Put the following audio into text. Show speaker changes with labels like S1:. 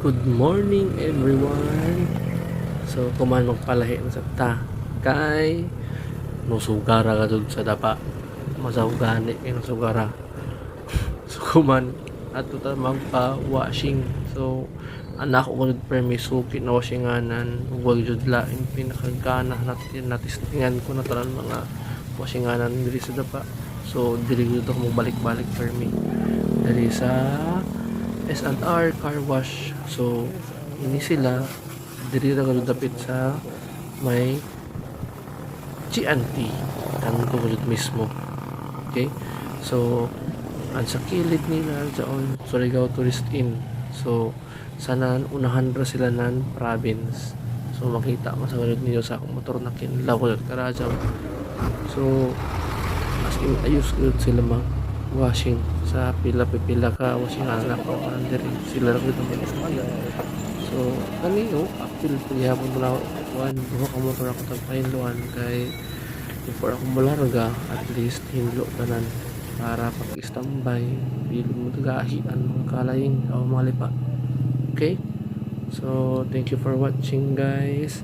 S1: Good morning everyone. So kuman magpalahi na sabta kay nusugara ka dun sa dapa. Masawgani kay nusugara. So kuman ato ta magpa-washing. So anak ko gud permis suki na washinganan wag jud laing pinakagana natin natistingan ko na tanan mga washinganan diri sa dapa. So dili jud ako balik-balik permi diri sa S&R car wash. So ini sila diri ra gud dapit sa may GNT kanto gud mismo. Okay, so ang sa kilid nila dyan Surigao Tourist Inn. So sana unahan ra sila nan province. So makita mo sa gud niyo sa akong motor na kinlaw gud karajaw. So as in ayos gud sila mag washing sa pila ka washing anak ko diri sila ra gud ang so kaniyo apil piyapon mo na kuan duha ka motor ako tagpahinluan kay before ako mularga at least hinlo tanan para pag standby pili mo tagahian mga kalayin o mga lipa. Okay, so thank you for watching guys.